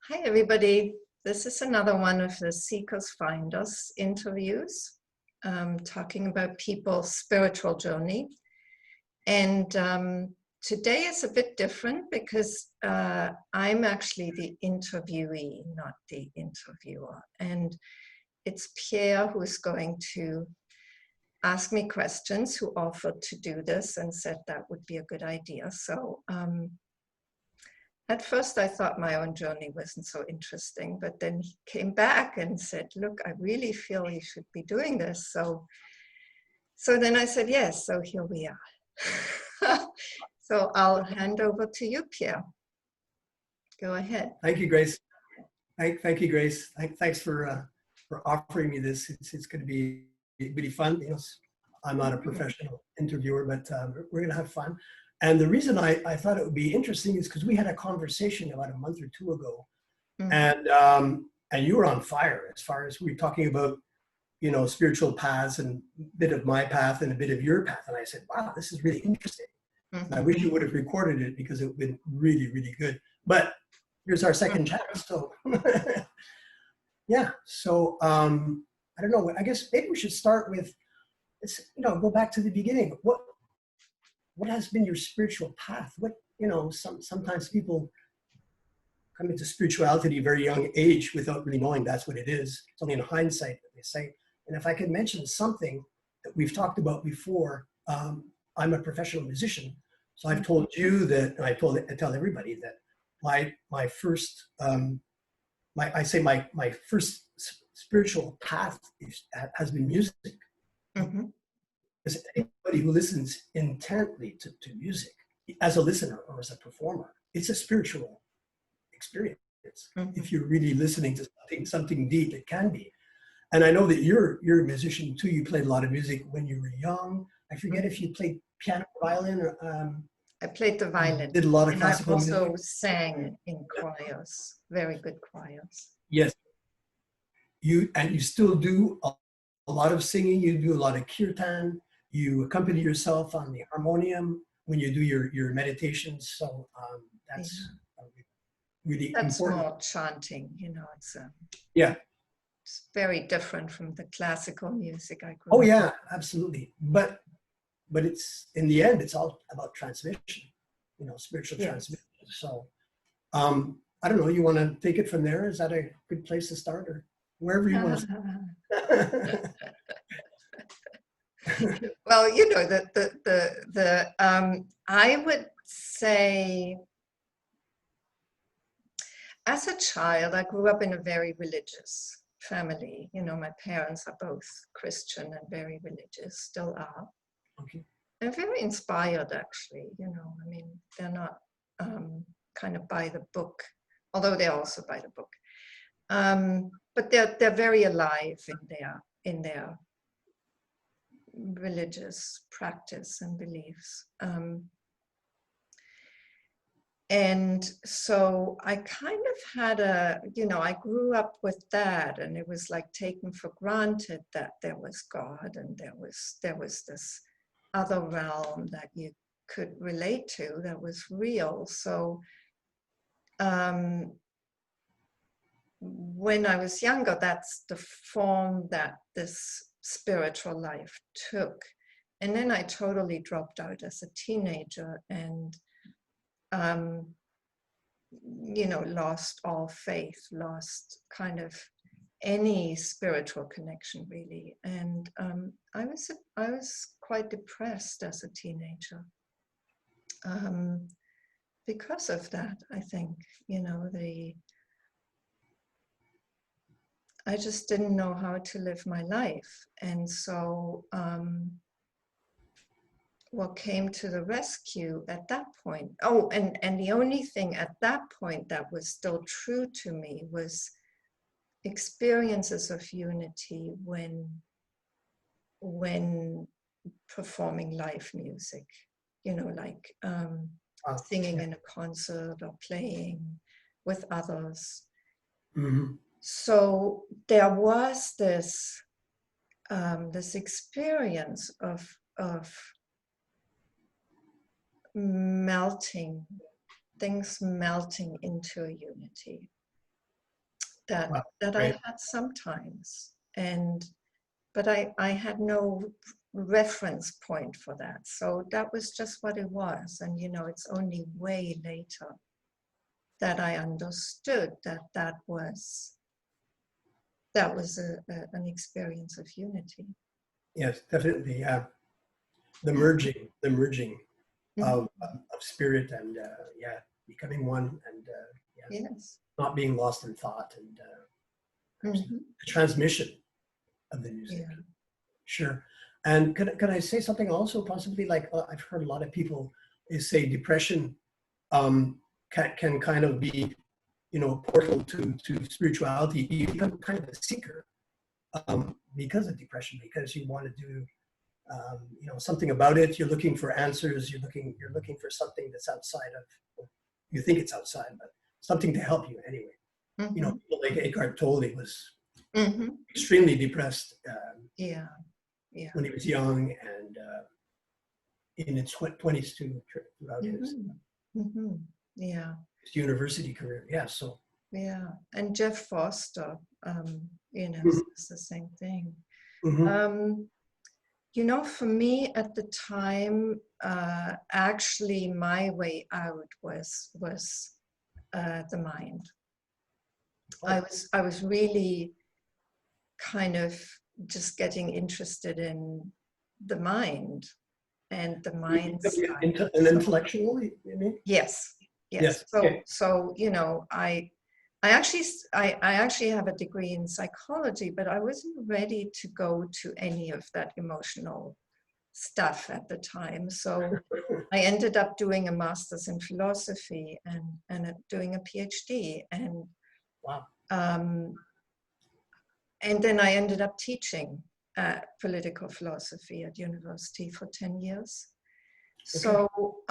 Hi, everybody. This is another one of the Seekers Find Us interviews, talking about people's spiritual journey. And today is a bit different because I'm actually the interviewee, not the interviewer. And it's Pierre who's going to ask me questions, who offered to do this and said that would be a good idea. So at first I thought my own journey wasn't so interesting, but then he came back and said, look, I really feel you should be doing this. So then I said, yes, so here we are. So I'll hand over to you, Pierre. Go ahead. Thank you, Grace. Thank you, Grace. Thanks for offering me this. It's going to be really fun. You know, I'm not a professional interviewer, but we're going to have fun. And the reason I thought it would be interesting is because we had a conversation about a month or two ago, and you were on fire as far as we were talking about, you know, spiritual paths and a bit of my path and a bit of your path. And I said, wow, this is really interesting. I wish you would have recorded it because it would have been really, really good. But here's our second chat. So yeah. So I don't know. I guess maybe we should start with, go back to the beginning. What has been your spiritual path? Sometimes people come into spirituality at a very young age without really knowing that's what it is. It's only in hindsight that they say. And if I could mention something that we've talked about before, I'm a professional musician. So I've told you that, and I tell everybody that my first spiritual path has been music. Because anybody who listens intently to music, as a listener or as a performer, it's a spiritual experience. If you're really listening to something deep, it can be. And I know that you're a musician too. You played a lot of music when you were young. I forget if you played piano or violin or. I played the violin. Did a lot of classical music. I also sang in choirs, very good choirs. Yes. You still do a lot of singing. You do a lot of kirtan. You accompany yourself on the harmonium when you do your meditations. So that's really that's important. More chanting, it's yeah. It's very different from the classical music I grew up. Oh yeah, absolutely. But it's, in the end, it's all about transmission, spiritual transmission. So I don't know, you want to take it from there? Is that a good place to start, or wherever you want to start? Well, I would say, as a child, I grew up in a very religious family. My parents are both Christian and very religious, still are. Okay. And very inspired, actually. They're not kind of by the book, although they're also by the book. But they're very alive in their religious practice and beliefs. And so I kind of had I grew up with that, and it was like taken for granted that there was God and there was this other realm that you could relate to that was real. So when I was younger, that's the form that this spiritual life took. And then I totally dropped out as a teenager and lost all faith, lost kind of any spiritual connection, really. And I was quite depressed as a teenager because of that. I think I just didn't know how to live my life, and so what came to the rescue at that point, and the only thing at that point that was still true to me was experiences of unity when performing live music, like singing in a concert or playing with others. So there was this experience of things melting into a unity. that Wow. that Right. I had sometimes, but I had no reference point for that. So that was just what it was. And, it's only way later that I understood that that was an experience of unity. Yes, definitely. Yeah. The merging Mhm. of spirit and yeah, becoming one and yeah, Yes. not being lost in thought and Hmm. the transmission of the music. Yeah. Sure. And could I say something also possibly like I've heard a lot of people is say depression can kind of be, a portal to spirituality. You become kind of a seeker because of depression, because you want to do something about it. You're looking for answers. You're looking for something that's outside of, you think it's outside, but something to help you anyway. Hmm. People like Eckhart Tolle was Hmm. extremely depressed Yeah. Yeah. when he was young and in his 20s too, throughout his Hmm. Hmm. Yeah. university career. Yeah. So. Yeah. And Jeff Foster, Mhm. says the same thing. Mhm. Um, for me at the time, actually my way out was the mind. I Oh, was really kind of just getting interested in the mind and the mind side. an So intellectual, you mean? yes, yes. Yes. So Okay. I actually have a degree in psychology, but I wasn't ready to go to any of that emotional stuff at the time. So I ended up doing a master's in philosophy and doing a PhD, Wow. um, and then I ended up teaching political philosophy at university for 10 years. Okay. So,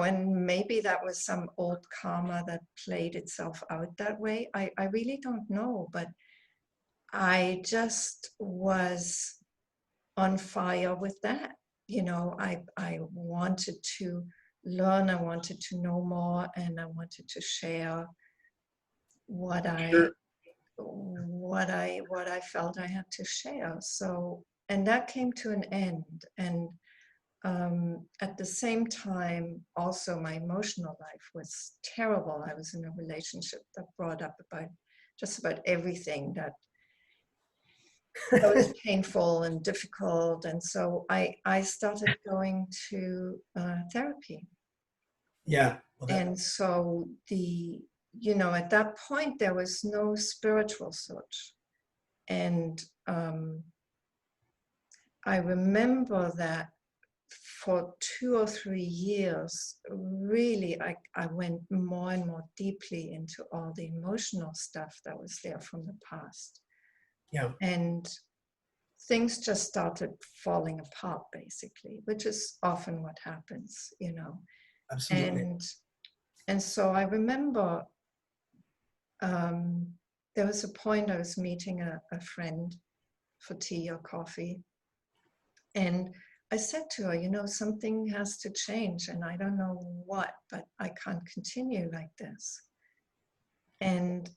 and maybe that was some old karma that played itself out that way. I really don't know, but I just was on fire with that. I wanted to learn, I wanted to know more, and I wanted to share what I Sure. felt I had to share. So, and that came to an end. And at the same time, also my emotional life was terrible. I was in a relationship that brought up about just about everything that was painful and difficult. And so I started going to therapy. Yeah. Well, And so at that point, there was no spiritual search. And I remember that for 2 or 3 years, really, I went more and more deeply into all the emotional stuff that was there from the past. yeah. And things just started falling apart, basically, which is often what happens. Absolutely. And so I remember there was a point I was meeting a friend for tea or coffee, and I said to her, something has to change, and I don't know what, but I can't continue like this. And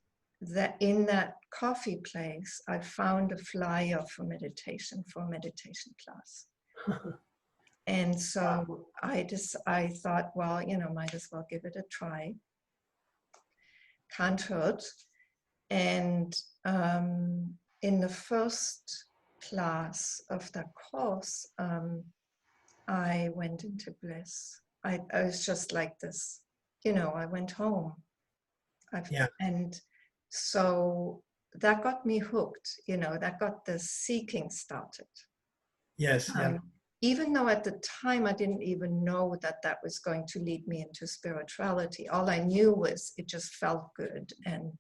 that in that coffee place, I found a flyer for a meditation class. And so I thought, well, might as well give it a try. Can't hurt. And in the first class of that course, I went into bliss. I was just like this, I went home. Yeah. And so that got me hooked, that got the seeking started. Yes. Yeah. Even though at the time I didn't even know that that was going to lead me into spirituality. All I knew was it just felt good. And,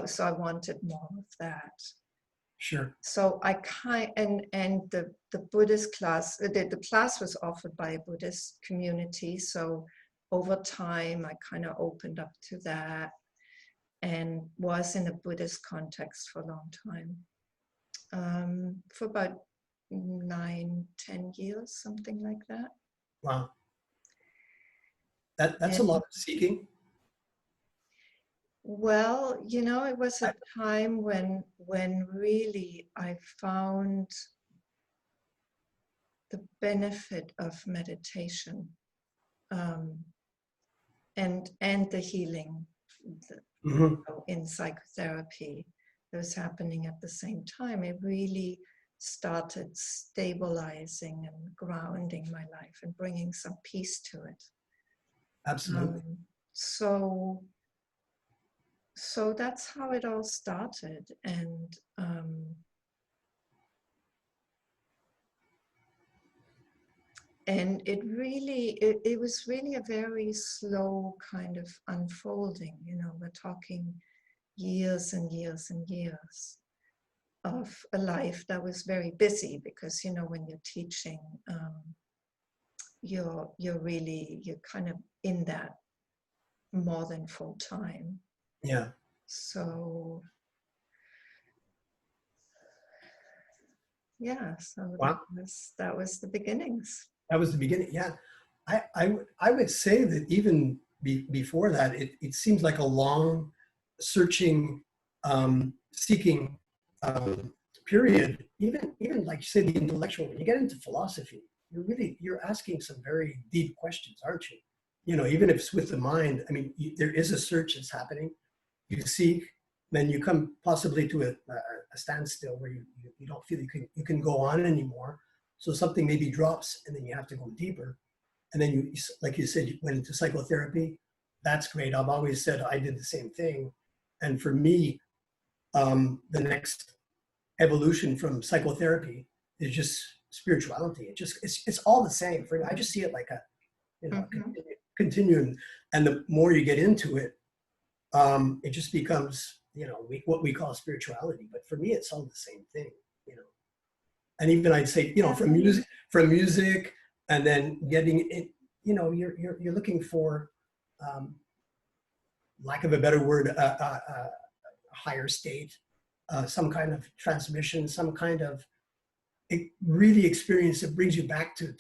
so I wanted more of that. Sure. So and the Buddhist class, the class was offered by a Buddhist community. So over time, I kind of opened up to that and was in a Buddhist context for a long time, for about 9-10 years, something like that. Wow. That's a And lot of seeking. Well, you know, it was a time when really I found the benefit of meditation, um, and the healing in psychotherapy that was happening at the same time. It really started stabilizing and grounding my life and bringing some peace to it. Absolutely. So that's how it all started, and it really, it was really a very slow kind of unfolding. You know, we're talking years and years and years of a life that was very busy, because, you know, when you're teaching, you're kind of in that more than full time. Yeah. So yeah, so Wow. that was the beginnings. That was the beginning. Yeah. I would say that even before that, it seems like a long searching, seeking period. Even like you say, the intellectual, when you get into philosophy, you're asking some very deep questions, aren't you? You know, even if it's with the mind, I mean, there is a search that's happening. You seek, then you come possibly to a standstill where you don't feel you can go on anymore. So something maybe drops, and then you have to go deeper. And then you, like you said, you went into psychotherapy. That's great. I've always said I did the same thing. And for me, the next evolution from psychotherapy is just spirituality. It's all the same. For me, I just see it like a, you know, continuum. And the more you get into it, it just becomes, you know, what we call spirituality. But for me, it's all the same thing, you know. And even I'd say, you know, from music, and then getting it, you know, you're looking for, lack of a better word, a higher state, some kind of transmission, some kind of really experience that brings you back to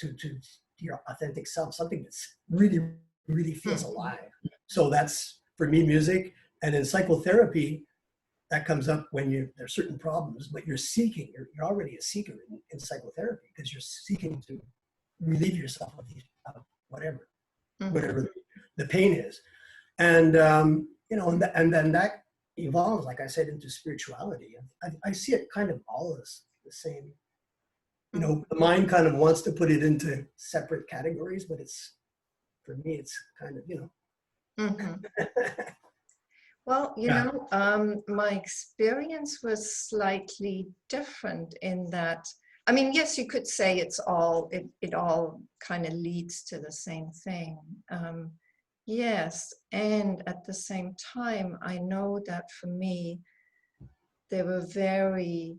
your authentic self, something that's really feels alive. So that's for me, music. And in psychotherapy, that comes up when there's certain problems, but you're seeking, you're already a seeker in psychotherapy, because you're seeking to relieve yourself of whatever the pain is. And, you know, and then that evolves, like I said, into spirituality. I see it kind of all as the same. You know, the mind kind of wants to put it into separate categories, but for me, it's kind of, you know. Well, you know, my experience was slightly different in that, I mean, yes, you could say it all kind of leads to the same thing. Yes, and at the same time, I know that for me, there were very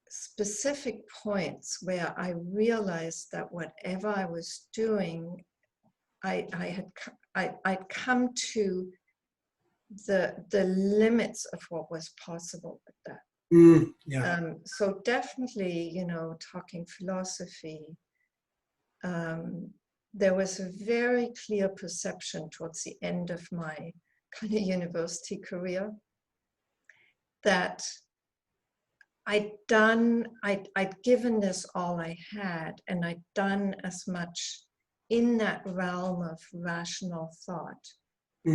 specific points where I realized that whatever I was doing, I'd come to the limits of what was possible with that. Yeah. So definitely, you know, talking philosophy, there was a very clear perception towards the end of my kind of university career that I'd given this all I had, and I'd done as much in that realm of rational thought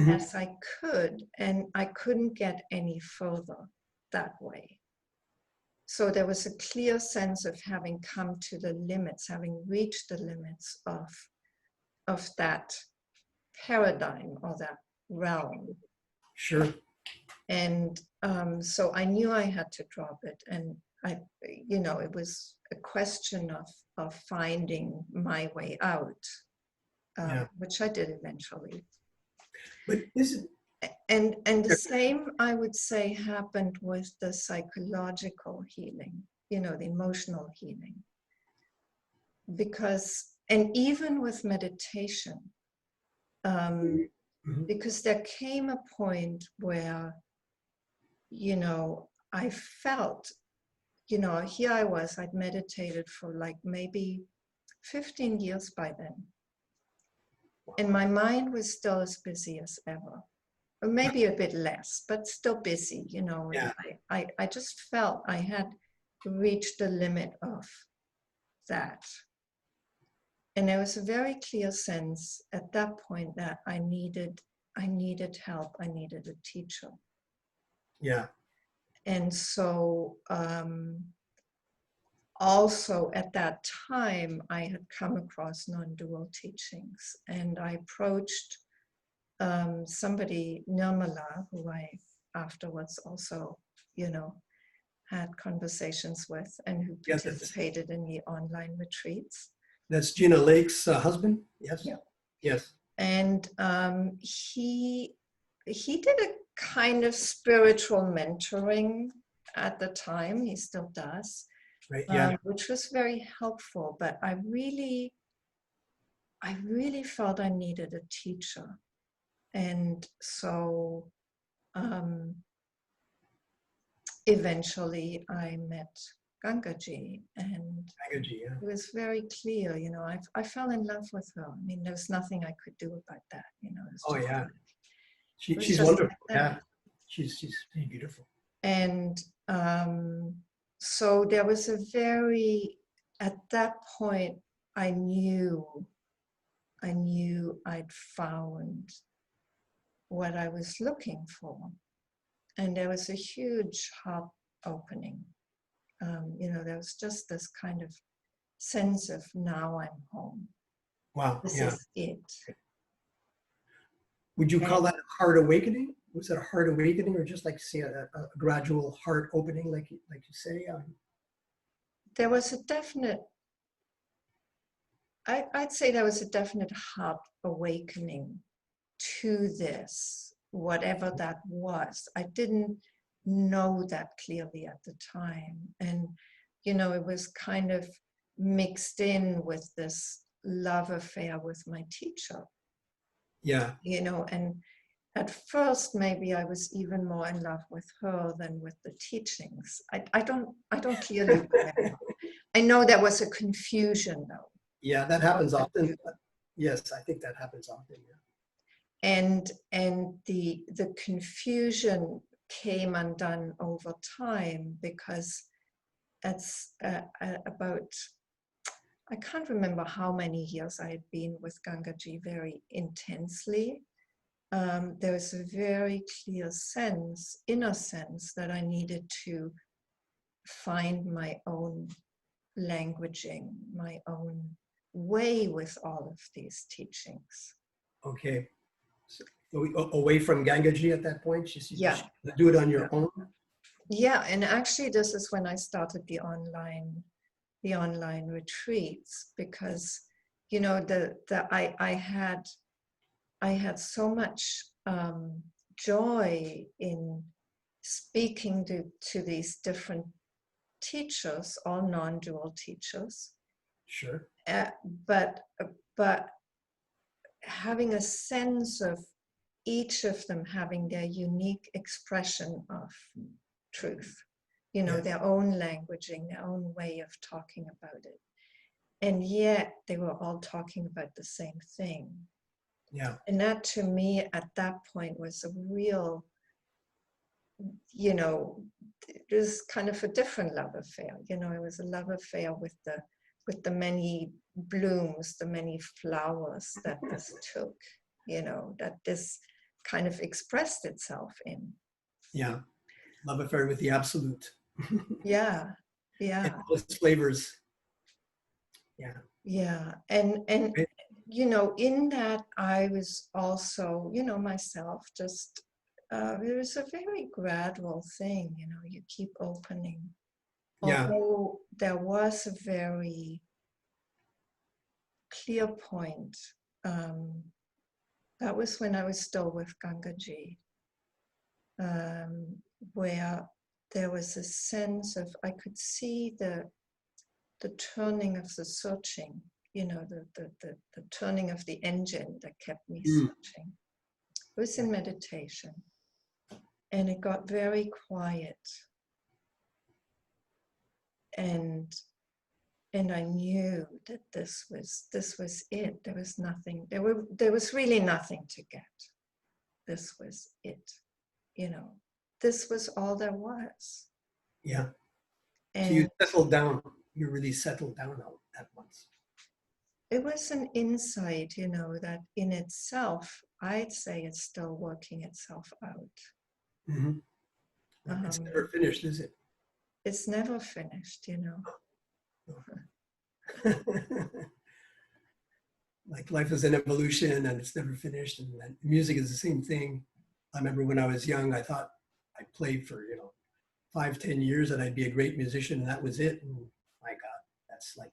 as I could, and I couldn't get any further that way. So there was a clear sense of having come to the limits, having reached the limits of that paradigm or that realm. Sure. And so I knew I had to drop it, and you know, it was a question of finding my way out, which I did eventually. But and the same, I would say, happened with the psychological healing, you know, the emotional healing. Because, and even with meditation, because there came a point where, you know, I felt, you know, here I was, I'd meditated for like maybe 15 years by then. And my mind was still as busy as ever. or maybe a bit less, but still busy, you know. Yeah. I just felt I had reached the limit of that. And there was a very clear sense at that point that I needed help, I needed a teacher. Yeah. And so also at that time, I had come across non-dual teachings, and I approached somebody, Nirmala, who I afterwards also, you know, had conversations with, and who Yeah, participated in the online retreats. that's Gina Lake's husband. Yes. Yeah. Yes. And he did a kind of spiritual mentoring at the time. He still does, Right. Yeah. which was very helpful. But I really felt I needed a teacher, and so eventually I met Gangaji, and Yeah. it was very clear, you know, I fell in love with her. I mean, there's nothing I could do about that, you know. It's Oh just yeah. like, She's just wonderful. like that. Yeah. She's beautiful. And so there was at that point, I knew I'd found what I was looking for. And there was a huge heart opening. You know, there was just this kind of sense of, now I'm home. Wow. This Yeah. is it. Would you call that a heart awakening? Was it a heart awakening, or just like say a gradual heart opening, like you say? There was a definite, I'd say there was a definite heart awakening to this, whatever that was. I didn't know that clearly at the time. And, you know, it was kind of mixed in with this love affair with my teacher. Yeah. You know, and at first maybe I was even more in love with her than with the teachings. I don't clearly remember. I know there was a confusion though. Yeah, that happens often. Yes, I think that happens often. Yeah. And the confusion came undone over time, because it's about, I can't remember how many years I had been with Gangaji very intensely. There was a very clear sense, inner sense, that I needed to find my own languaging, my own way with all of these teachings. Okay. So, away from Gangaji at that point? Yeah. Do it on your own? Yeah, and actually this is when I started the online retreats, because, you know, I had so much joy in speaking to these different teachers, all non-dual teachers. Sure. But having a sense of each of them having their unique expression of truth, you know, their own languaging, their own way of talking about it. And yet they were all talking about the same thing. Yeah. And that to me at that point was a real, you know, it was kind of a different love affair. You know, it was a love affair with the many blooms, the many flowers that this took, you know, that this kind of expressed itself in. Yeah. Love affair with the absolute. Yeah. Yeah. And all its flavors. Yeah. Yeah. And you know, in that I was also, you know, myself just, it was a very gradual thing, you know, you keep opening. Yeah. Although there was a very clear point, that was when I was still with Gangaji, where there was a sense of, I could see the turning of the searching, you know, the turning of the engine that kept me searching. It was in meditation, and it got very quiet, and I knew that this was it. There was nothing. There was really nothing to get. this was it. This was all there was. Yeah. And So you settled down. You really settled down at once. it was an insight, that in itself, I'd say it's still working itself out. Mm-hmm. It's never finished, is it? It's never finished, Like life is an evolution and it's never finished. And music is the same thing. I remember when I was young, I thought I played for, 5-10 years and I'd be a great musician, and that was it. And my God, that's like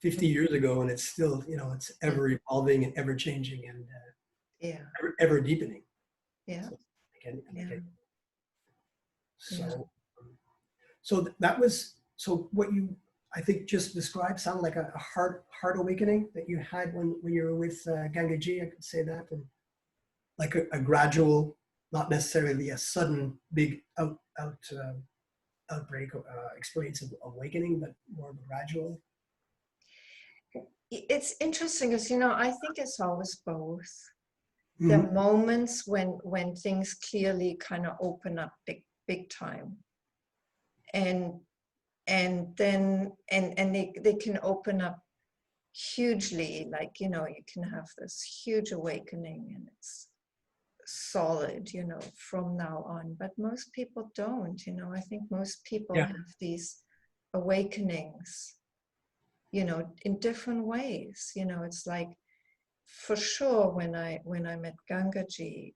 50 years ago, and it's still, it's ever evolving and ever changing and yeah, ever deepening. yeah, So that was, so what you, I think, just described sounded like a heart awakening that you had when you were with Gangaji. I could say that, and like a gradual, not necessarily a sudden big outbreak experience of awakening, but more of a gradual. It's interesting because I think it's always both. Mm-hmm. There are moments when things clearly kind of open up big time, and then they can open up hugely, like you can have this huge awakening and it's solid, from now on. But most people don't. I think most people have these awakenings, in different ways. It's like, for sure, when I met Gangaji,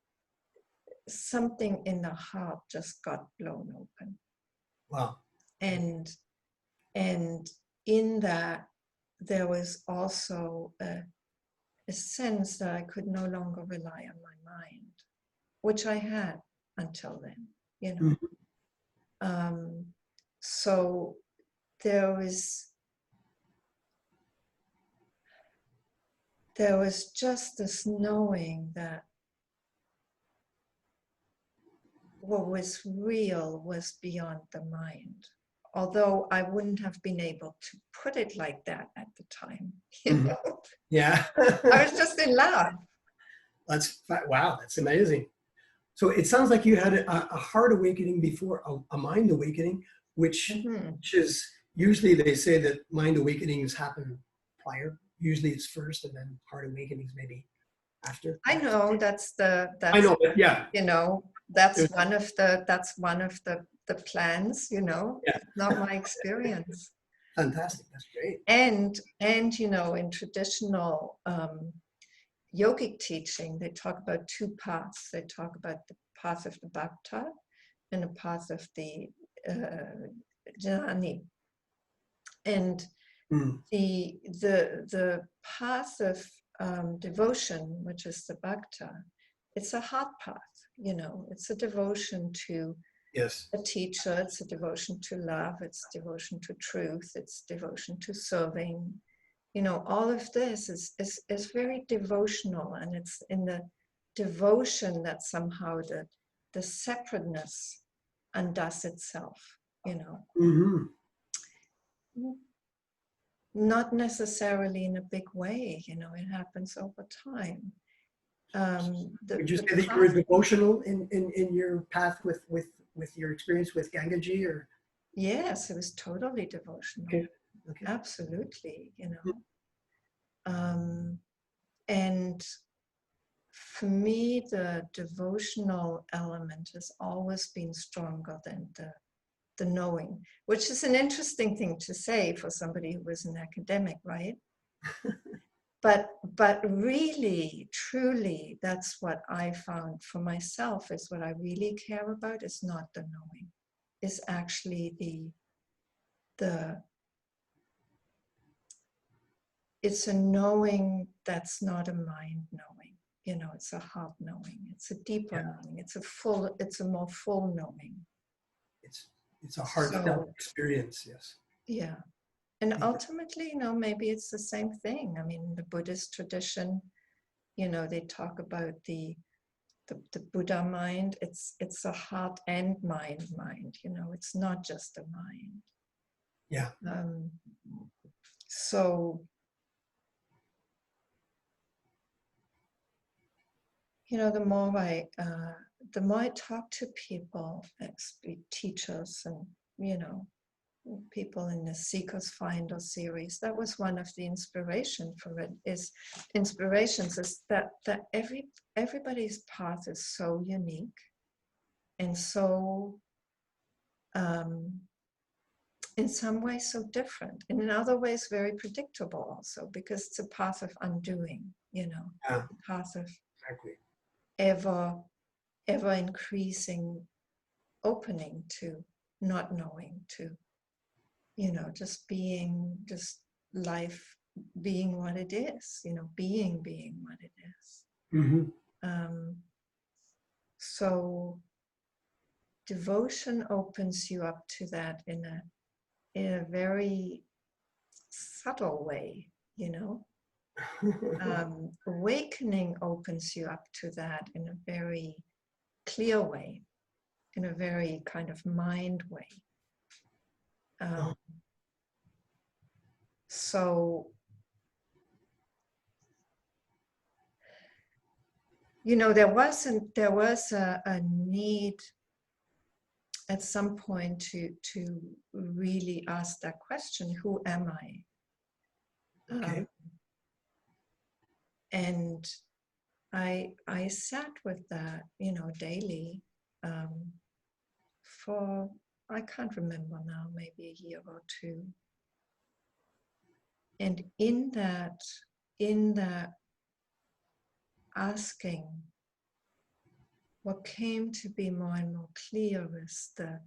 something in the heart just got blown open. Wow. And in that, there was also a sense that I could no longer rely on my mind, which I had until then, Mm-hmm. So there was just this knowing that what was real was beyond the mind. Although I wouldn't have been able to put it like that at the time. Mm-hmm. Yeah. I was just in love. Wow, that's amazing. So it sounds like you had a heart awakening before a mind awakening, which is usually, they say that mind awakenings happen prior. Usually it's first, and then heart awakenings maybe after. I know that's I know, but yeah. That's one of the plans, Yeah. not my experience. Fantastic, that's great. And in traditional yogic teaching, they talk about two paths. They talk about the path of the bhakta and the path of the jnani. And the path of devotion, which is the bhakta, it's a heart path. It's a devotion to a teacher. It's a devotion to love. It's devotion to truth. It's devotion to serving. All of this is very devotional, and it's in the devotion that somehow the separateness undoes itself, Mm-hmm. Not necessarily in a big way, it happens over time. Would you say that you were devotional in your path with your experience with Gangaji, or? Yes, it was totally devotional. Okay. Absolutely, and for me, the devotional element has always been stronger than the knowing, which is an interesting thing to say for somebody who was an academic, right? But really, truly, that's what I found for myself, is what I really care about is not the knowing, is actually it's a knowing that's not a mind knowing, it's a heart knowing, it's a deeper knowing, it's a more full knowing. It's a heartfelt experience, yes. Yeah. And ultimately, maybe it's the same thing. I mean, the Buddhist tradition, they talk about the Buddha mind. It's a heart and mind, it's not just a mind. Yeah. So, the more I talk to people, teachers and, people in the Seekers Finder series, that was one of the inspirations is that everybody's path is so unique and so, in some ways so different, and in other ways very predictable also, because it's a path of undoing, a path of Exactly. ever increasing opening to not knowing, to just life being what it is, being what it is. Mm-hmm. So devotion opens you up to that in a very subtle way, awakening opens you up to that in a very clear way, in a very kind of mind way. So, there was a need at some point to really ask that question: who am I? Okay. And I sat with that, daily, for, I can't remember now, maybe a year or two. And in that asking, what came to be more and more clear is the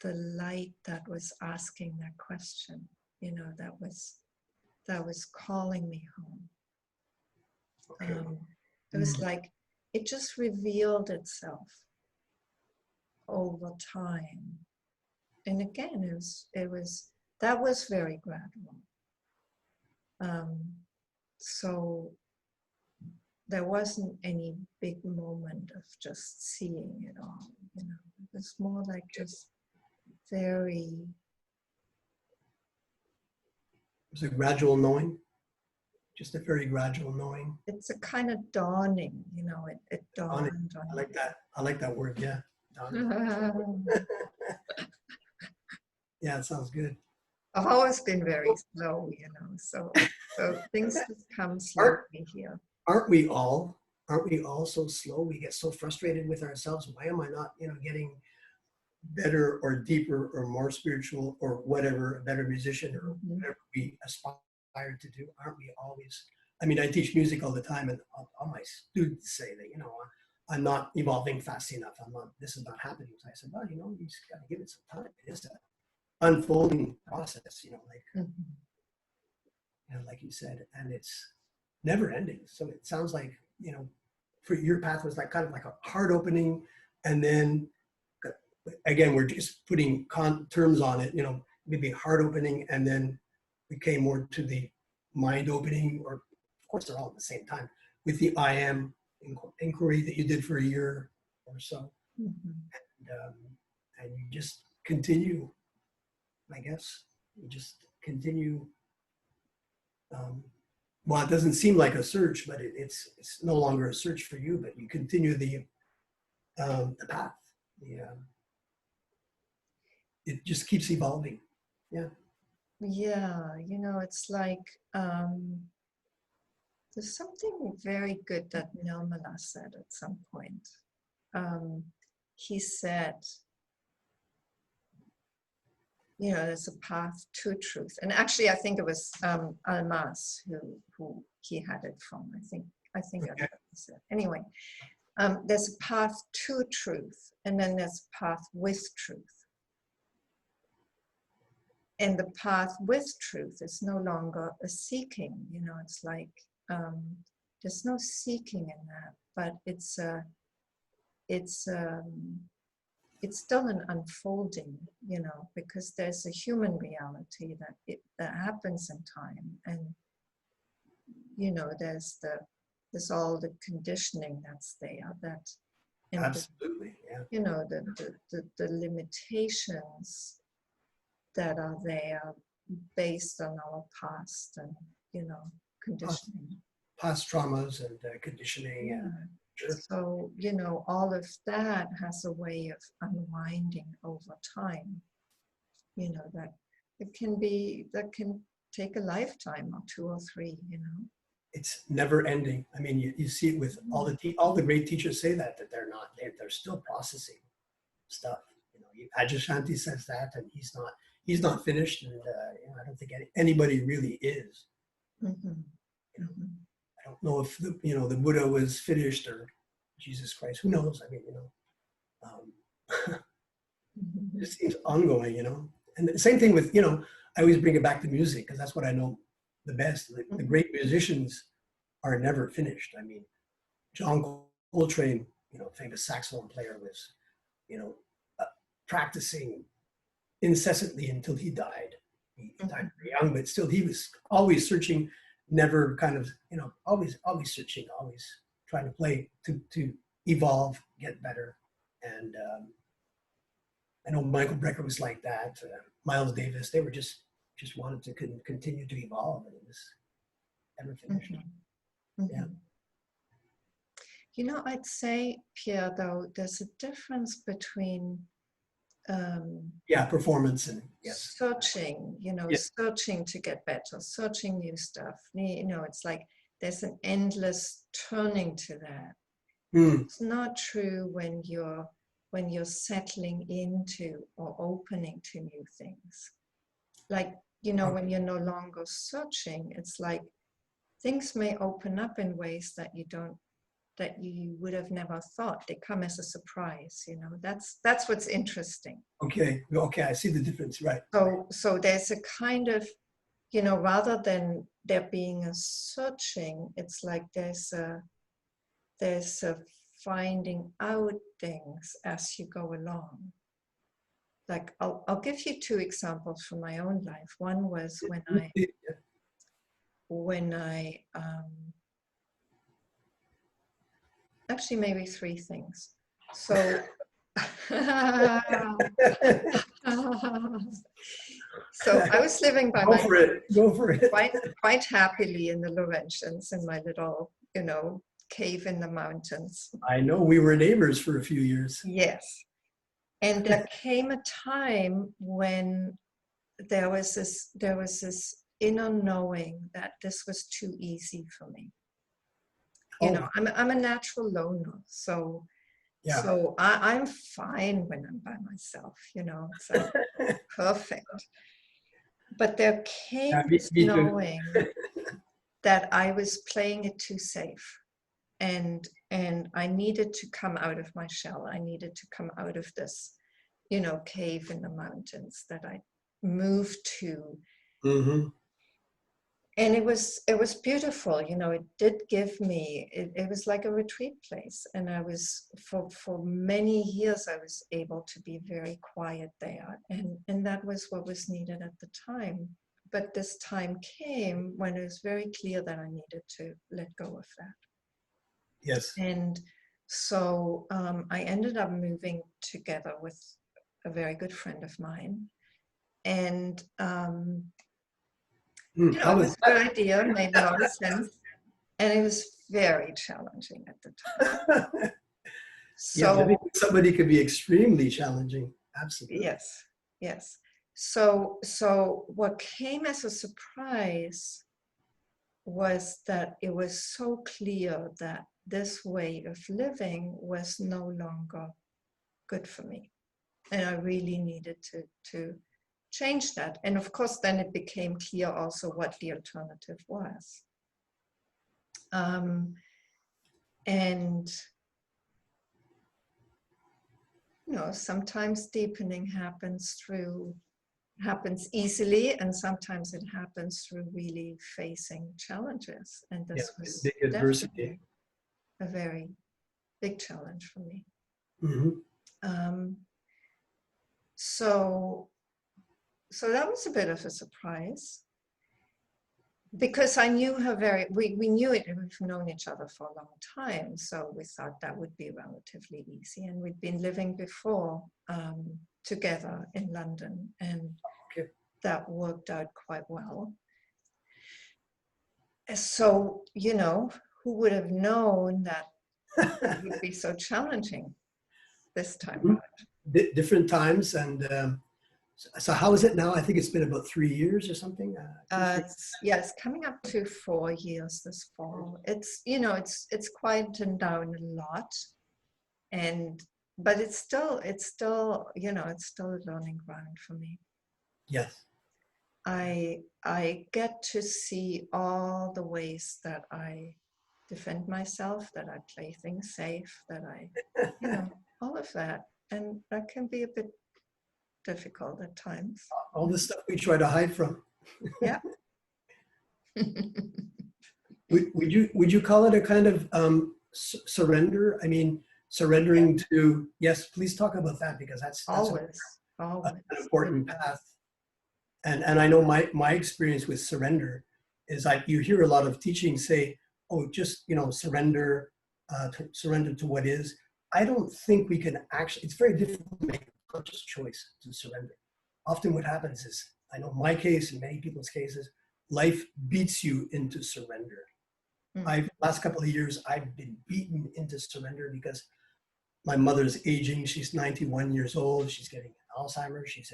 light that was asking that question, that was calling me home. Okay. It was like it just revealed itself over time. And again, that was very gradual. So there wasn't any big moment of just seeing it all, It was more like just very... It was a gradual knowing, just a very gradual knowing. It's a kind of dawning, it dawned on I like that. I like that word, yeah. Yeah, it sounds good. I've always been very slow, so things just come slowly here. Aren't we all so slow? We get so frustrated with ourselves. Why am I not, getting better or deeper or more spiritual or whatever, a better musician or whatever we aspire to do? Aren't we always? I mean, I teach music all the time, and all my students say that, I'm not evolving fast enough. This is not happening. So I said, well, you just got to give it some time. It is an unfolding process, like you said, and it's never ending. So it sounds like, for your path was like kind of like a heart opening, and then again, we're just putting terms on it, maybe heart opening, and then we came more to the mind opening, or of course they're all at the same time, with the I am inquiry that you did for a year or so. And you just continue, I guess. You just continue. Well, it doesn't seem like a search, but it's no longer a search for you, but you continue the path. It just keeps evolving. Yeah. Yeah, it's like there's something very good that Nirmala said at some point. He said, there's a path to truth. And actually, I think it was Almas who he had it from. I think Okay. that's what he said. Anyway, there's a path to truth, and then there's a path with truth. And the path with truth is no longer a seeking, it's like there's no seeking in that, but it's still an unfolding, because there's a human reality that happens in time, and there's all the conditioning that's there, and Absolutely, yeah. the limitations that are there based on our past, and conditioning. Past traumas and conditioning. Yeah. And sure. So, you know, all of that has a way of unwinding over time. You know, that can take a lifetime or 2 or 3, you know. It's never ending. I mean, you see it with all the great teachers say that they're still processing stuff. You know, Ajashanti says that, and he's not finished, and you know, I don't think anybody really is. Mm-hmm. You know, I don't know if the Buddha was finished or Jesus Christ. Who knows? I mean, you know, it just seems ongoing. You know, and the same thing with I always bring it back to music because that's what I know the best. The great musicians are never finished. I mean, John Coltrane, famous saxophone player, was, practicing incessantly until he died. He died very young, but still he was always searching, never kind of, always searching, always trying to play to evolve, get better. And I know Michael Brecker was like that. Miles Davis, they were just wanted to continue to evolve, and it was never finished. Yeah. You know, I'd say, Pierre, though, there's a difference between performance and searching, searching to get better, searching new stuff. It's like there's an endless turning to that. It's not true when you're settling into or opening to new things. Like, when you're no longer searching, it's like things may open up in ways that you would have never thought. They come as a surprise. That's what's interesting. Okay, I see the difference, right? So there's a kind of, rather than there being a searching, it's like there's a finding out things as you go along. Like I'll give you 2 examples from my own life. One was when I actually maybe 3 things. So so I was living by myself. Go for it. Quite happily in the Laurentians in my little, cave in the mountains. I know, we were neighbors for a few years. Yes. And there came a time when there was this inner knowing that this was too easy for me. I'm a natural loner, so I'm fine when I'm by myself. It's like perfect. But there came this knowing that I was playing it too safe, and I needed to come out of my shell. I needed to come out of this, cave in the mountains that I moved to. Mm-hmm. And it was beautiful, it did give me, it was like a retreat place. And I was, for many years, I was able to be very quiet there. And that was what was needed at the time. But this time came when it was very clear that I needed to let go of that. Yes. And so I ended up moving together with a very good friend of mine. And it was a good idea, made a lot of sense. And it was very challenging at the time. I think somebody could be extremely challenging. Absolutely. Yes. So what came as a surprise was that it was so clear that this way of living was no longer good for me. And I really needed to change that. And of course, then it became clear also what the alternative was. And sometimes deepening happens easily, and sometimes it happens through really facing challenges. And this was big adversity. A very big challenge for me. Mm-hmm. So that was a bit of a surprise, because I knew her we knew it, we've known each other for a long time, so we thought that would be relatively easy. And we'd been living before together in London, and that worked out quite well. So, you know, who would have known that it would be so challenging this time around? Different times. And so how is it now? I think it's been about 3 years or something. It's coming up to 4 years this fall. It's, you know, it's quietened down a lot, but it's still, you know, it's still a learning ground for me. Yes. I get to see all the ways that I defend myself, that I play things safe, that I, you know, all of that. And that can be a bit difficult at times. All the stuff we try to hide from. Yeah. Would you call it a kind of surrender? I mean, surrendering to, yes, please talk about that, because that's always an important path. And I know my experience with surrender is like, you hear a lot of teachings say, oh, just, you know, surrender to what is. I don't think we can actually, it's very difficult to make a conscious choice to surrender. Often what happens is, I know my case and many people's cases, life beats you into surrender. Last couple of years, I've been beaten into surrender because my mother's aging. She's 91 years old. She's getting Alzheimer's. She's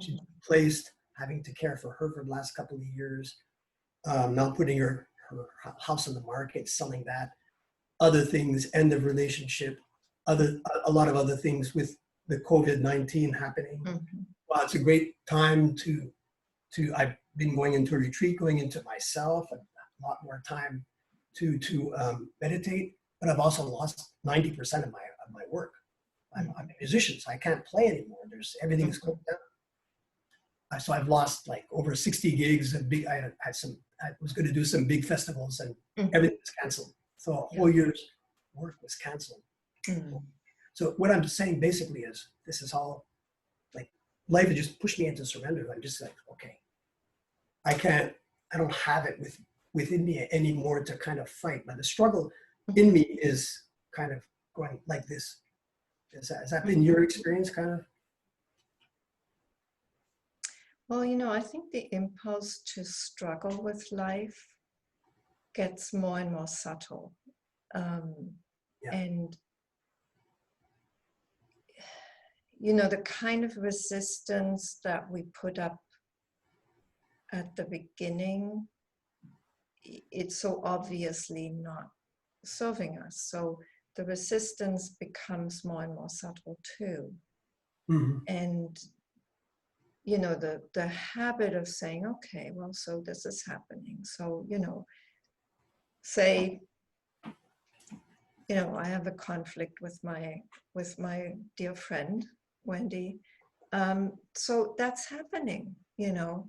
she's placed, having to care for her for the last couple of years. Now putting her house on the market, selling that, other things, end of relationship, a lot of other things with the COVID-19 happening. Well, it's a great time to I've been going into a retreat, going into myself, and a lot more time to meditate. But I've also lost 90% of my work. I'm a musician, so I can't play anymore. Everything's closed down. So I've lost like over 60 gigs. I was going to do some big festivals, and everything was canceled. So a whole year's work was canceled. So what I'm saying basically is, this is all like, life has just pushed me into surrender. I'm just like, okay, I don't have it within me anymore to kind of fight. But the struggle in me is kind of going like this. Has that been your experience, kind of? Well, you know, I think the impulse to struggle with life gets more and more subtle. And, you know, the kind of resistance that we put up at the beginning, it's so obviously not serving us. So the resistance becomes more and more subtle too. And, you know, the habit of saying, okay, well, so this is happening. So, you know, say, you know, I have a conflict with my dear friend, Wendy. So that's happening, you know.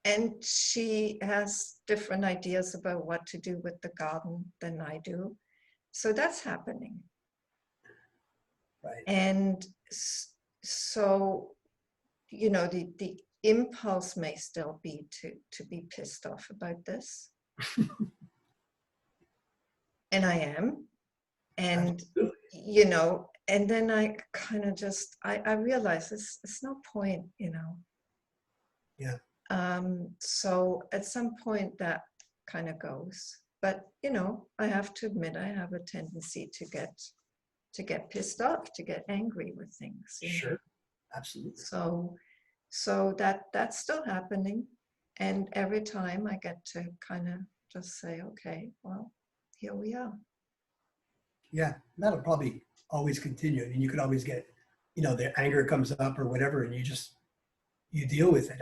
And she has different ideas about what to do with the garden than I do. So that's happening. Right. And so, you know, the impulse may still be to be pissed off about this. And I am. And, you know, and then I kind of just, I realize it's no point, you know. Yeah. So at some point that kind of goes. But, you know, I have to admit, I have a tendency to get pissed off, to get angry with things. Sure. Know? Absolutely. So that's still happening. And every time I get to kind of just say, okay, well, here we are. Yeah, that'll probably always continue. I mean, you could always get, you know, the anger comes up or whatever, and you deal with it.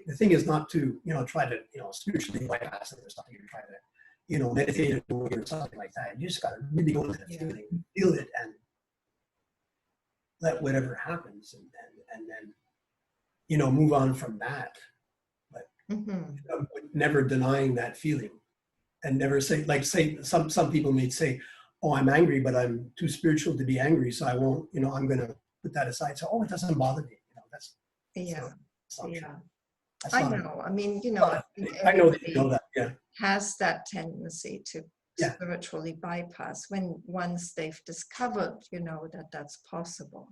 The thing is not to, you know, try to, you know, spiritually bypass it or something. You're trying to, you know, meditate or something like that. You just got to really go into the feeling, feel it, and let whatever happens, and then, you know, move on from that. But never denying that feeling, and never say, like, say some people may say, oh, I'm angry, but I'm too spiritual to be angry, so I won't, you know, I'm going to put that aside. So, oh, it doesn't bother me. You know, that's not true. I know. I mean, you know, I know that you know that. Yeah. Has that tendency to spiritually bypass once they've discovered, you know, that that's possible.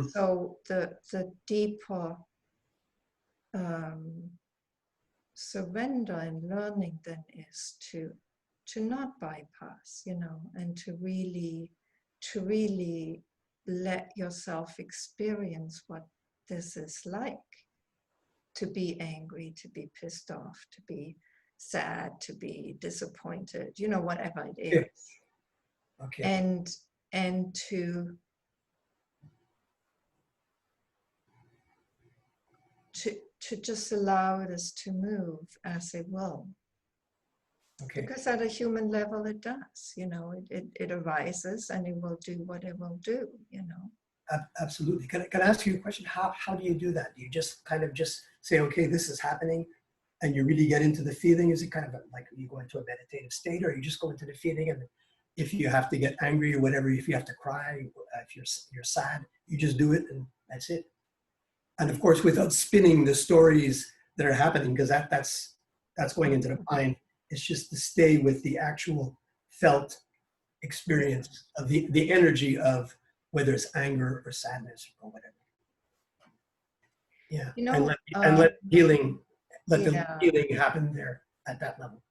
So the deeper surrender and learning then is to not bypass, you know, and to really let yourself experience what this is like, to be angry, to be pissed off, to be sad, to be disappointed, you know, whatever it is. Yeah. Okay. And to just allow this to move as it will. Okay. Because at a human level it does, you know, it arises and it will do what it will do, you know. Absolutely. Can I ask you a question? How do you do that? Do you just kind of just say, okay, this is happening, and you really get into the feeling? Is it kind of like you go into a meditative state, or you just go into the feeling, and if you have to get angry or whatever, if you have to cry, if you're sad, you just do it and that's it? And of course, without spinning the stories that are happening, because that's going into the mind. It's just to stay with the actual felt experience of the energy of whether it's anger or sadness or whatever. Yeah, you know, and let healing, let yeah. the healing happen there at that level.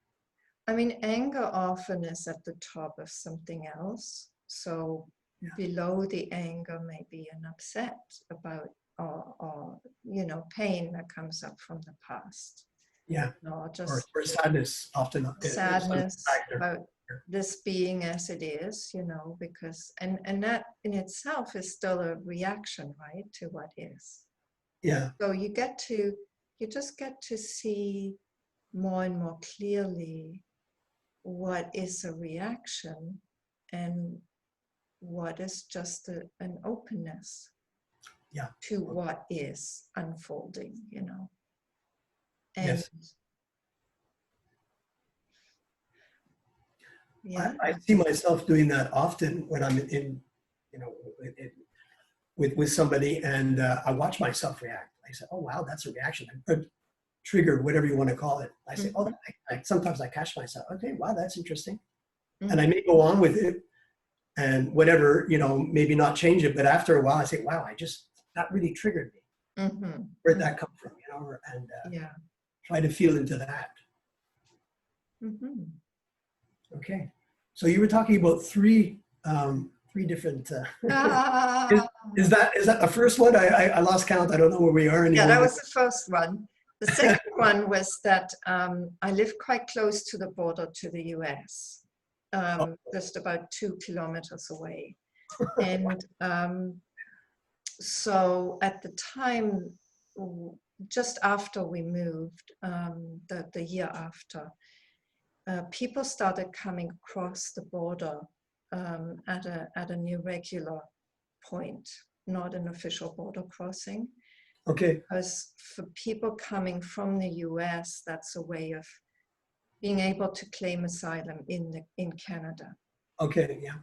I mean, anger often is at the top of something else. So Yeah. below the anger may be an upset about, or you know, pain that comes up from the past. Yeah, Or just or sadness often. sadness about this being as it is, you know, because, and that in itself is still a reaction, right, to what is. Yeah. So you just get to see more and more clearly what is a reaction and what is just an openness, Yeah, to what is unfolding, you know. And yes. yeah, I see myself doing that often when I'm in you know, with somebody, and I watch myself react. I say, oh wow, that's a reaction. Trigger, whatever you want to call it. I say, oh, sometimes I catch myself. Okay, wow, that's interesting. And I may go on with it and whatever, you know, maybe not change it. But after a while, I say, wow, that really triggered me. Where'd that come from? You know, and yeah. try to feel into that. Okay. So you were talking about three different. Is that the first one? I lost count. I don't know where we are anymore. Yeah, that was the first one. The second one was that I live quite close to the border to the US, just about 2 kilometers away. And so at the time, just after we moved, the year after, people started coming across the border at an irregular point, not an official border crossing. Okay. Because for people coming from the US, that's a way of being able to claim asylum in Canada. Okay, yeah.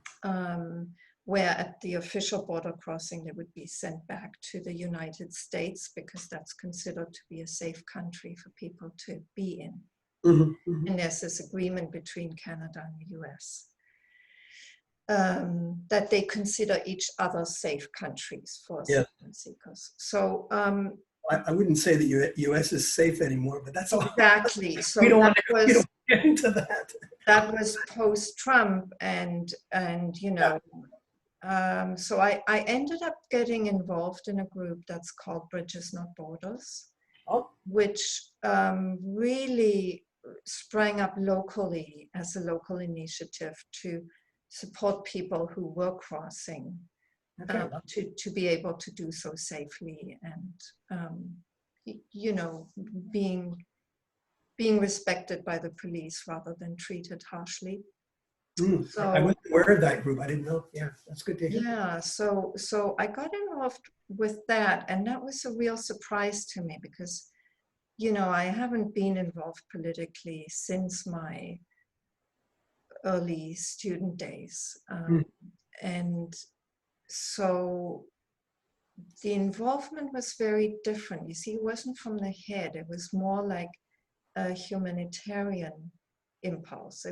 Where at the official border crossing, they would be sent back to the United States because that's considered to be a safe country for people to be in. And there's this agreement between Canada and the US. That they consider each other safe countries for asylum seekers. So I wouldn't say the U.S. is safe anymore, but that's all. Exactly. So we don't want to get into that. That was post-Trump, and you know, so I ended up getting involved in a group that's called Bridges Not Borders, which really sprang up locally as a local initiative to support people who were crossing, to be able to do so safely, and you know, being respected by the police rather than treated harshly. So I wasn't aware of that group. I didn't know. Yeah, that's good to hear. Yeah, so I got involved with that, and that was a real surprise to me because, you know, I haven't been involved politically since my early student days. And so the involvement was very different. You see, it wasn't from the head. It was more like a humanitarian impulse.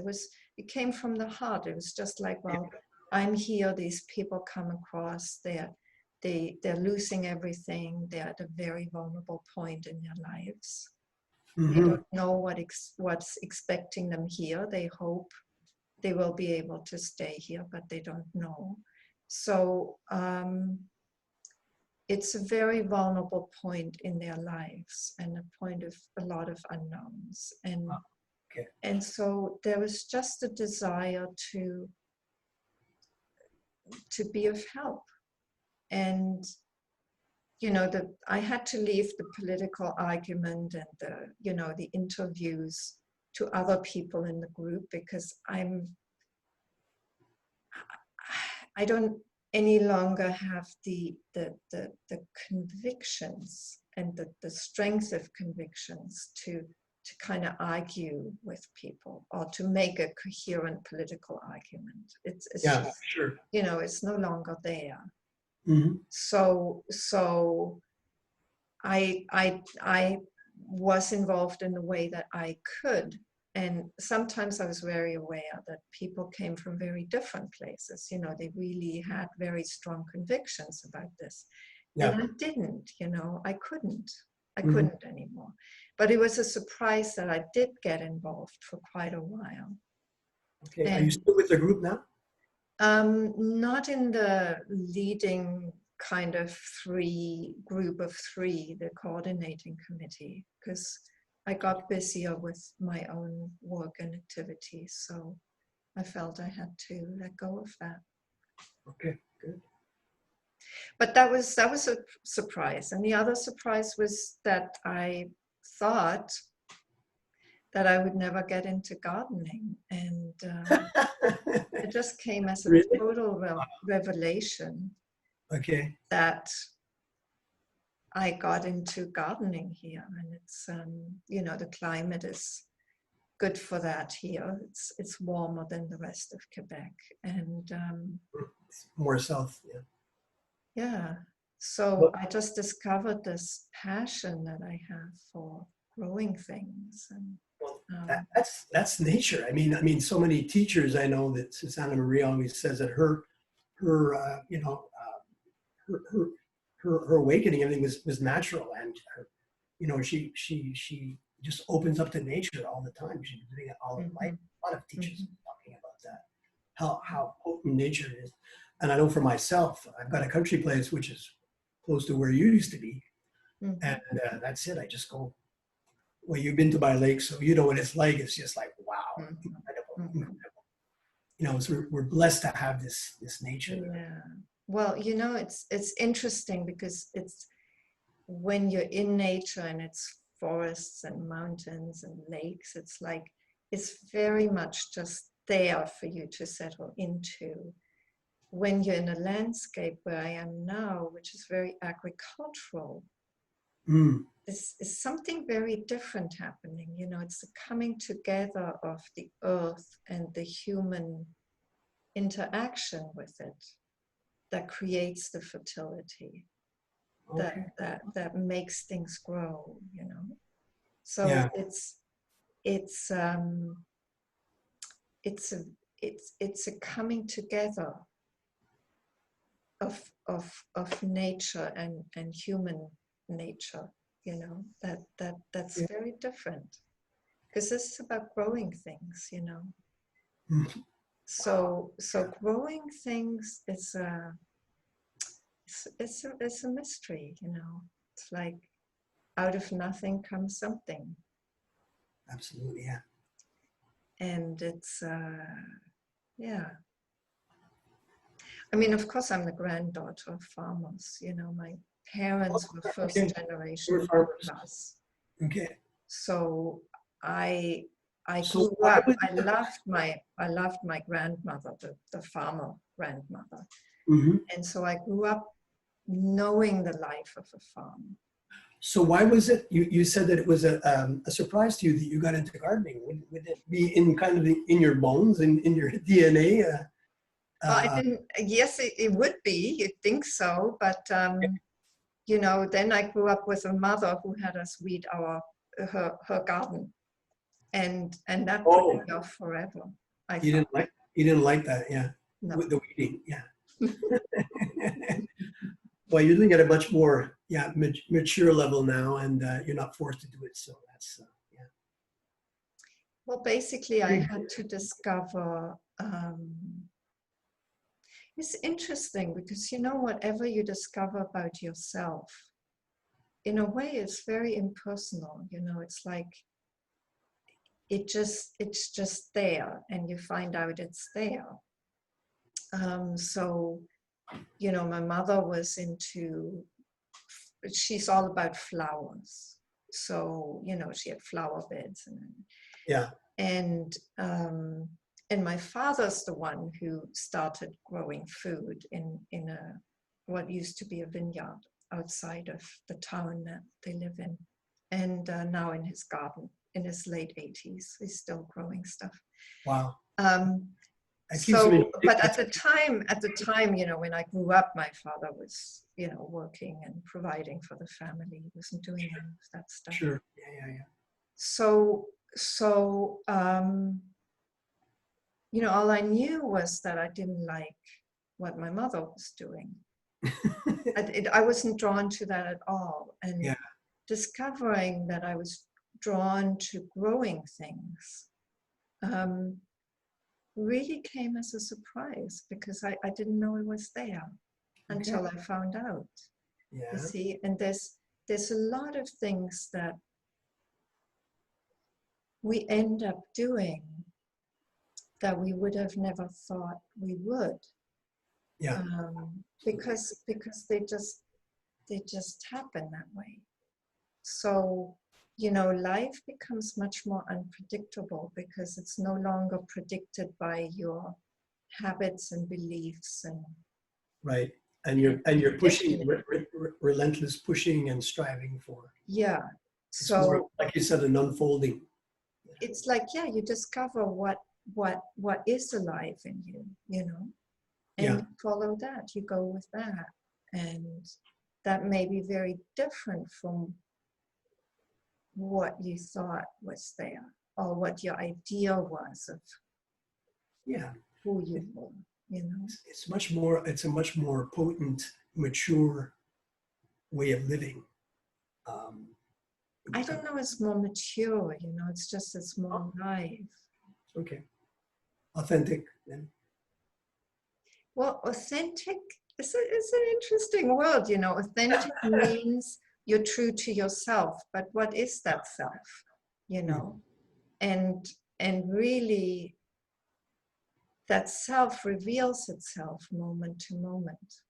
It came from the heart. It was just like, well, I'm here, these people come across, they're losing everything, they're at a very vulnerable point in their lives. They Mhm. don't know what's expecting them here. They hope they will be able to stay here, but they don't know. So it's a very vulnerable point in their lives and a point of a lot of unknowns. Okay. And so there was just a desire to be of help. And I had to leave the political argument and the interviews to other people in the group, because I don't any longer have the convictions and the strength of convictions to kind of argue with people or to make a coherent political argument. It's Yeah, just, sure. it's no longer there. Mhm. So I was involved in the way that I could. And sometimes I was very aware that people came from very different places. They really had very strong convictions about this. Yeah. And I didn't, I couldn't. I Mhm. couldn't anymore. But it was a surprise that I did get involved for quite a while. Okay. Are you And still with the group now? not in the leading kind of group of three, the coordinating committee, because I got busier with my own work and activities. So I felt I had to let go of that. Okay, good. But that was a surprise. And the other surprise was that I thought that I would never get into gardening. And it just came as a Really? total revelation Okay. that I got into gardening here. And it's, the climate is good for that here. It's warmer than the rest of Quebec. And It's more south, yeah. yeah, so Well, I just discovered this passion that I have for growing things. And well, that's nature. I mean, so many teachers I know that Susanna Marie always says that her her, her, her awakening, everything was natural, and she just opens up to nature all the time. She's been doing it all her life. A lot of teachers talking about that, how potent nature is. And I know for myself, I've got a country place which is close to where you used to be, and that's it. I just go. Well, you've been to my lake, so you know what it's like. It's just like, wow, incredible. So we're blessed to have this nature. Yeah. Well, it's interesting because it's when you're in nature and it's forests and mountains and lakes, it's like it's very much just there for you to settle into. When you're in a landscape where I am now, which is very agricultural, is something very different happening. It's the coming together of the earth and the human interaction with it that creates the fertility, Okay. that makes things grow. So Yeah. it's a coming together of nature and human nature, that's Yeah. very different, because this is about growing things. So growing things is it's a mystery. It's like out of nothing comes something. Absolutely, yeah. And it's yeah. I mean, of course, I'm the granddaughter of farmers. My parents were first generation farmers. Okay. So I So grew up. I loved my grandmother, the farmer grandmother, and so I grew up knowing the life of a farm. So why was it, you said that it was a surprise to you that you got into gardening? Would it be in kind of in your bones, in your DNA? Well, I didn't. Yes, it would be. You'd think so, but then I grew up with a mother who had us weed her garden, and that put me off forever. You didn't like that, yeah. No. With the weeding, yeah. Well, you're doing it at a much more mature level now, and you're not forced to do it. So Well, basically, I had to discover, it's interesting because, you know, whatever you discover about yourself, in a way, it's very impersonal. You know, it's like, it's just there, and you find out it's there. So, you know, my mother was she's all about flowers. So, you know, she had flower beds Yeah. and my father's the one who started growing food in what used to be a vineyard outside of the town that they live in. And now in his garden, in his late 80s, he's still growing stuff. Wow. So, but at the time, you know, when I grew up, my father was, you know, working and providing for the family. He wasn't doing any of that stuff. Sure. Yeah. So, you know, all I knew was that I didn't like what my mother was doing. I wasn't drawn to that at all. And discovering that I was drawn to growing things really came as a surprise, because I didn't know it was there until I found out. Yeah. You see, and there's a lot of things that we end up doing that we would have never thought we would. Yeah. Because they just happen that way. So, you know, life becomes much more unpredictable because it's no longer predicted by your habits and beliefs and right. And you're pushing, relentless pushing and striving for. Yeah. It's So more, like you said, an unfolding. it's like, yeah, you discover what is alive in you, you know, and you follow that, you go with that. And that may be very different from what you thought was there, or what your idea was of who you were, you know. It's a much more potent, mature way of living. I don't know, it's more mature, you know, it's more alive. Okay. Authentic then. Well, authentic is an interesting word, you know. Authentic means you're true to yourself, but what is that self, you know? And really, that self reveals itself moment to moment.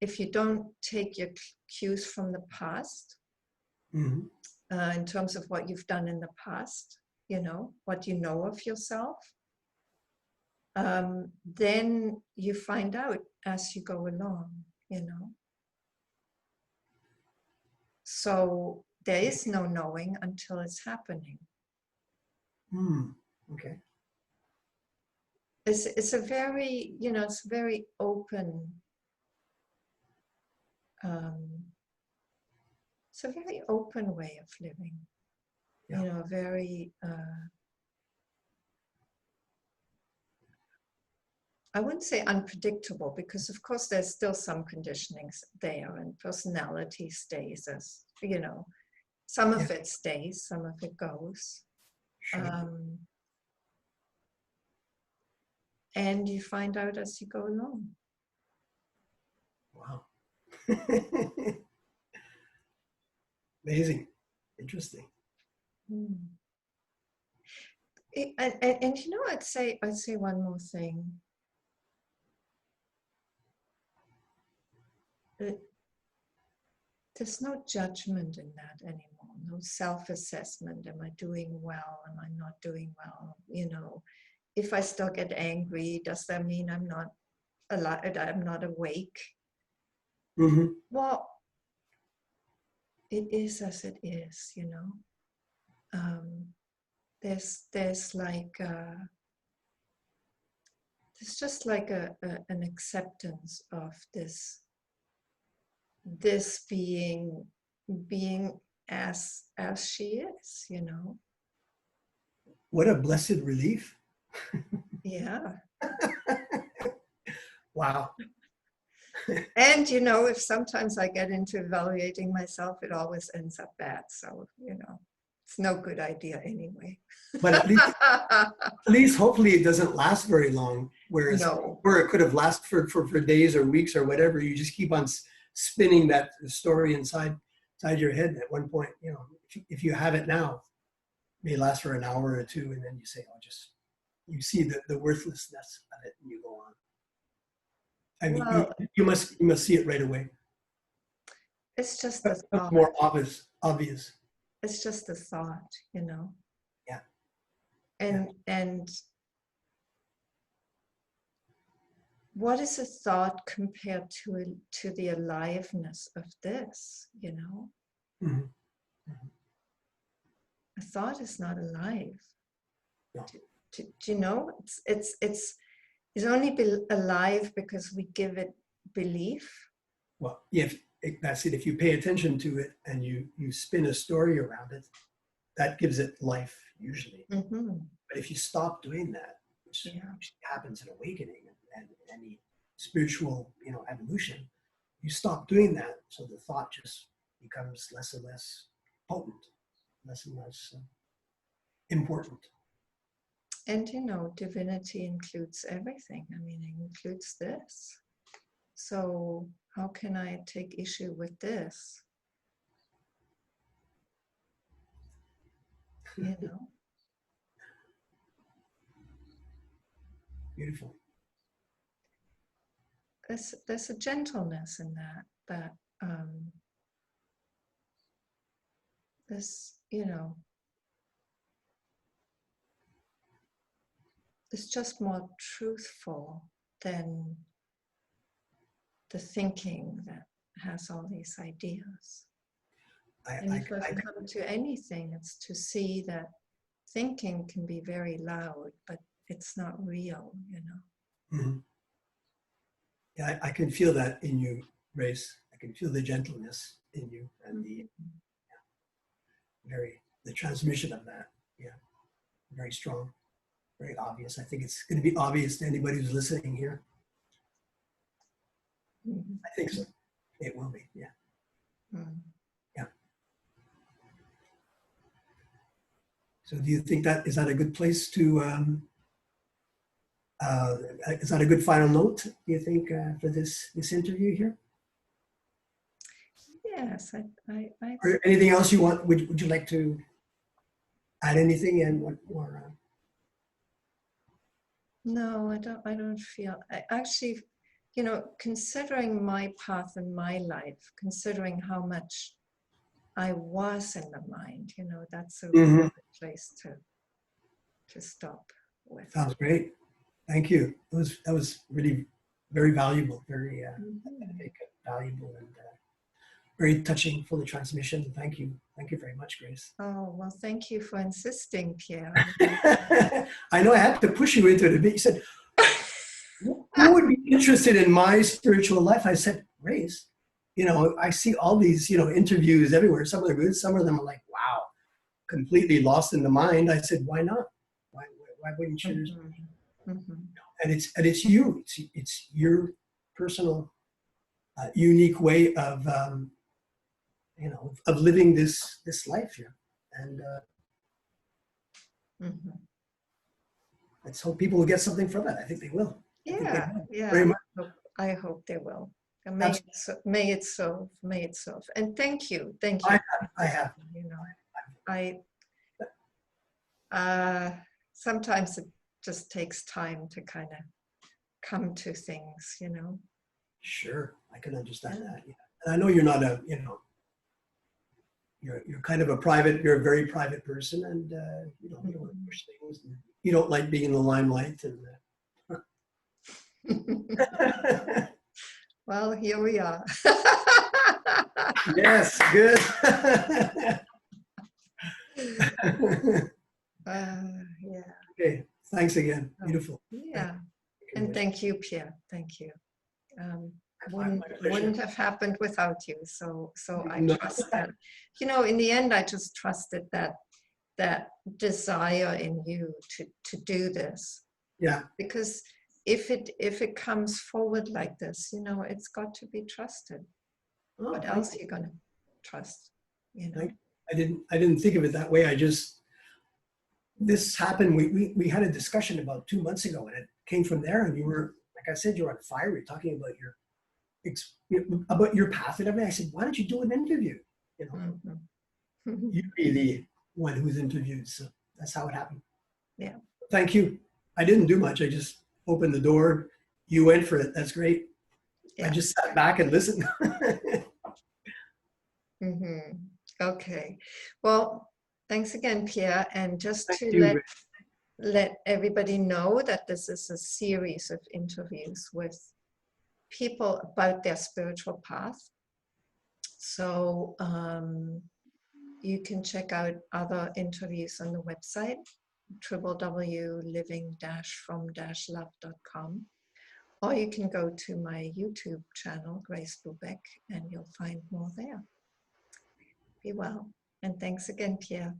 If you don't take your cues from the past, in terms of what you've done in the past, you know, what you know of yourself, then you find out as you go along, you know. So there is no knowing until it's happening. Okay. It's a very, you know, it's very open. It's a very open way of living. You know, very. I wouldn't say unpredictable, because of course there's still some conditionings there, and personality stays as, you know, some of it stays, some of it goes. Sure. And you find out as you go along. Wow. Amazing. Interesting. And you know, I'd say one more thing. There's no judgment in that anymore. No self-assessment. Am I doing well? Am I not doing well? You know, if I still get angry, does that mean I'm not alive? I'm not awake? Well, it is as it is. You know, there's like there's just like an acceptance of this being as she is, you know. What a blessed relief. Yeah. Wow. And you know, if sometimes I get into evaluating myself, it always ends up bad. So, you know. It's no good idea anyway. But at least hopefully it doesn't last very long. Whereas No. where it could have lasted for days or weeks or whatever, you just keep on spinning that story inside your head. At one point, you know, if you have it now, it may last for an hour or two, and then you say, oh, you see the worthlessness of it, and you go on. I mean, Well, you must see it right away. it's just a thought. More obvious. It's just a thought, you know. Yeah. And what is a thought compared to the aliveness of this, you know? Mm-hmm. Mm-hmm. A thought is not alive. No. Do you know? It's only alive because we give it belief. Well, that's it. If you pay attention to it and you spin a story around it, that gives it life usually. Mm-hmm. But if you stop doing that, which happens in awakening and any spiritual, you know, evolution, you stop doing that, so the thought just becomes less and less potent, less and less important. And you know, divinity includes everything. I mean, it includes this. So how can I take issue with this? You know? Beautiful. There's a gentleness in that this, you know, it's just more truthful than the thinking that has all these ideas. And if I come to anything, it's to see that thinking can be very loud, but it's not real, you know. Mm-hmm. Yeah, I can feel that in you, Grace. I can feel the gentleness in you and the transmission of that. Yeah, very strong, very obvious. I think it's going to be obvious to anybody who's listening here. Mm-hmm. I think so. It will be. Yeah. Mm. Yeah. So, do you think is that a good place to? Is that a good final note? Do you think for this interview here? Yes, I Or anything else you want? Would you like to add anything? And what more? No, I don't feel. Actually, you know, considering my path in my life, considering how much I was in the mind, you know, that's a really good place to stop with. Sounds great. Thank you. That was really very valuable, very valuable and very touching for the transmission. Thank you. Thank you very much, Grace. Oh, well, thank you for insisting, Pierre. I know I had to push you into it a bit. You said, who would be interested in my spiritual life? I said, Grace, you know, I see all these, you know, interviews everywhere. Some of them are good. Some of them are like, wow, completely lost in the mind. I said, why not? Why wouldn't you? Mm-hmm. And it's you. It's your personal, unique way of, you know, of living this life here. And let's hope people will get something from it. I think they will. Yeah, Very much. I hope they will. And may it so. And thank you. I have. You know, sometimes it just takes time to kind of come to things, you know. Sure, I can understand that. Yeah. And I know you're not you know, you're kind of you're a very private person, and you know, you don't want to push things. And you don't like being in the limelight, and. Well, here we are. Yes, good. Yeah. Okay, thanks again. Beautiful. Yeah, and thank you, Pierre. Thank you. Wouldn't have happened without you. So I trust that. You know, in the end, I just trusted that desire in you to do this. Yeah. Because if it comes forward like this, you know, it's got to be trusted. What else are you going to trust? You know. I didn't think of it that way. This happened. We had a discussion about 2 months ago, and it came from there. And you were, like I said, you were on fire. You were talking about your path and everything. I said, why don't you do an interview? You know, you'd be the one who's interviewed. So that's how it happened. Yeah. Thank you. I didn't do much. I just opened the door. You went for it. That's great. Yeah. I just sat back and listened. Okay. Well, thanks again, Pierre. And just Thank to you. let everybody know that this is a series of interviews with people about their spiritual path. So you can check out other interviews on the website, www.living-from-love.com. Or you can go to my YouTube channel, Grace Bubeck, and you'll find more there. Be well. And thanks again, Pierre.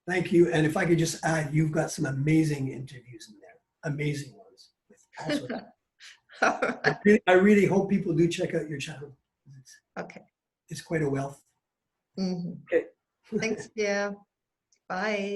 Thank you. And if I could just add, you've got some amazing interviews in there. Amazing ones. I really hope people do check out your channel. Okay. It's quite a wealth. Okay. Thanks, Pierre. Bye.